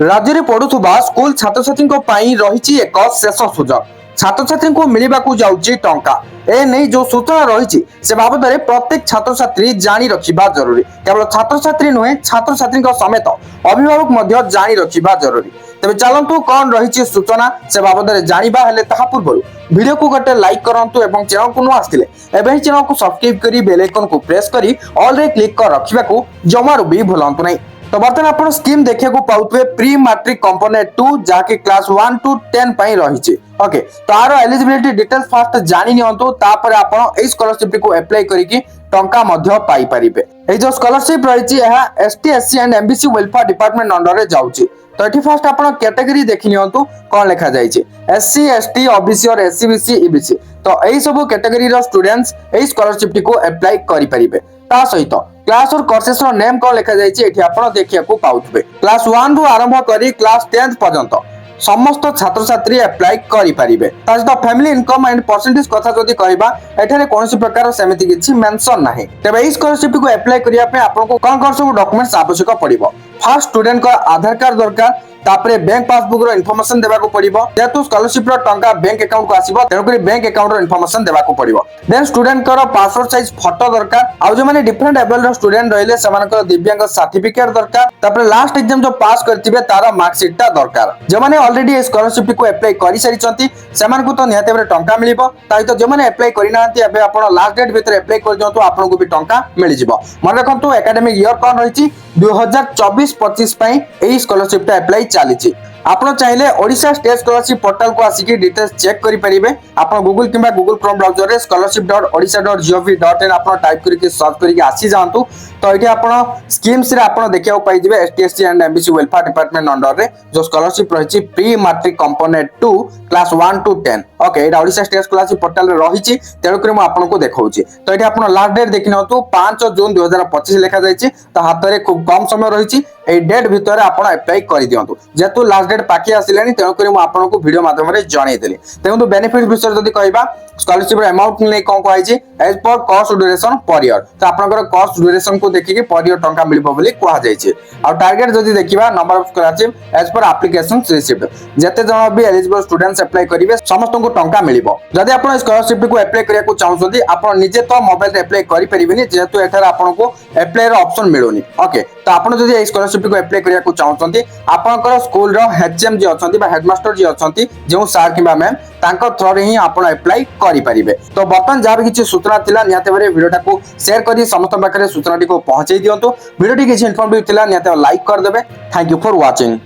राज्य में पढ़ुवा स्कूल छात्र छात्री रही एक शेष सुजोग छात्र छात्री को मिलवाक जाऊँगी टंका ए नहीं जो सूचना रही से बाबद में प्रत्येक छात्र छात्री जानी रखा जरूरी। केवल छात्र छात्री नुहे छात्र छात्री समेत अभिभावक जानी रखा जरूरी। तेज चलतु कौन रही सूचना से बाबद में जाना हेले पूर्व वीडियो को गोटे लाइक करंतु एवं चैनल को नुआ आसते चैनल को सब्सक्राइब कर बेल आइकन को प्रेस कर ऑल रे क्लिक कर रखा जमारू भी भूलु नहीं। तो बर्तमान आप स्कीम देखा पाउथे प्री मैट्रिक कंपोनेंट 2 जहाँकि क्लास 1 टू 10 रही ओके। तो आर एलिजिबिलिटी डिटेल्स फास्ट जानी नियंतु तापर आपण ए स्कॉलरशिप को अप्लाई करिकि टंका मध्य पाई परिबे। ए जो स्कॉलरशिप रही ST SC and MBC welfare department under रे जाउची। तो एठी फास्ट आपण कैटेगरी देखि नियंतु कोन लिखा जायछि एससी एसटी ओबीसी और एससी बीसी ईबीसी। तो एई सब कैटेगरी रो स्टूडेंट्स ए स्कॉलरशिप को अप्लाई करि परिबे। ता सहित क्लास और कोर्सेस रो नेम कोन लिखा जायछि एठी आपण देखिया को पाउथबे। क्लास 1 रु आरंभ करी क्लास 10th पर्यंत समस्त छात्र छात्री अप्लाई करि परिबे। ता सहित फैमिली इनकम एंड परसेंटेज कथा जदी कहबा एठारे कोनसी प्रकार सेमिति किछि मेंशन नाही। तबे ई स्कॉलरशिप को अप्लाई करिया पे आपनको कोन सब डॉक्यूमेंट्स आवश्यक पड़िबो। फर्स्ट स्टूडेंट का आधार कार्ड दरकार तापरे बैंक पासबुक रो इन्फॉर्मेशन देबा को पड़िबो। जेतु स्कॉलरशिप रो टंका बैंक अकाउंट को आसीबो तेनु करी बैंक अकाउंट रो इन्फॉर्मेशन देबा को पड़िबो। देन स्टूडेंट का पासपोर्ट साइज फोटो दरकार। आ जो माने डिफरेंट लेवल रो स्टूडेंट रहिले सेमानकर दिव्यांग सर्टिफिकेट दरकार। तापरे लास्ट एग्जाम जो पास करथिबे तार मार्कशीट ता दरकार। जो माने ऑलरेडी स्कॉलरशिप को अप्लाई करि सारिचंती सेमान को तो निहाते बरे टंका मिलिबो। ताई तो जो माने अप्लाई करि नांती एबे आपण लास्ट डेट भीतर अप्लाई कर दियंतु आपन को भी टंका मिलि जिवो। मन रखंतु एकेडमिक ईयर कोन रहिछि 2024-25 पई एई स्कॉलरशिप ता अप्लाई चलीछि। आपण चाहिले ओडिशा स्टेट स्कॉलरशिप पोर्टल को आसिकी डिटेल्स चेक करि परिबे। आपण गूगल किबा गूगल क्रोम ब्राउजर रे scholarship.odisha.gov.in आपण टाइप करके सर्च करके आसी जांतु। तो एठी आपण स्कीम्स रे आपण देखिया पाई जिवे ST SC and MBC welfare department under रे जो स्कॉलरशिप रहिछि pre matric component 2 class 1 to 10 okay. एटा ओडिशा स्टेट स्कॉलरशिप पोर्टल रे रहिछि तेनु करी म आपण को देखाउछि। तो एठी आपण लास्ट डेट देखिनतु 5 जून 2025 लिखा जायछि। तो हाथ रे खूब कम समय रहिछि ए डेट भीतर आपण अप्लाई करि दियंतु। जेतु लास्ट डेट पाखी आसिलानी तेनु करी म आपण को वीडियो माध्यम रे जणाई देली। तेनु बेनिफिट विषय जदी कहबा स्कॉलरशिप अमाउंट नै कोन कहै as per course duration per year. तो आपनकर कोर्स ड्यूरेशन को देखि पर ईयर टंका मिलबो बोली कहा जाय छै। आ टारगेट जदी देखिबा number of scholarship as per application received जते जण भी एलिजिबल स्टूडेंट्स अप्लाई करिवे समस्त को टंका मिलिबो। जदी आपण स्कॉलरशिप को अप्लाई करिया को चाहउछथि आपण निजे तो मोबाइल रे अप्लाई करि परिबेनी जेतु एठार आपण को अप्लाई रो ऑप्शन मिलुनी ओके। तो आपण जदी ए स्कॉलरशिप को अप्लाई करिया को चाहउछथि आपनकर स्कूल रो एचएम जे अछंती बा हेडमास्टर जे अछंती जो सर किबा मैम तांको थ्रू रे ही आपण अप्लाई करि परिबे। तो बर्तमान जहाँ भी किसी सूचना थिला निहाते भाबरे वीडियोटा को शेयर करी समस्त पाखरे सूचनाटी को पहुंचाई दियंतु। वीडियोटी किसी इन्फॉर्मेटिव थिला निहाते लाइक कर देबे। Thank you for watching.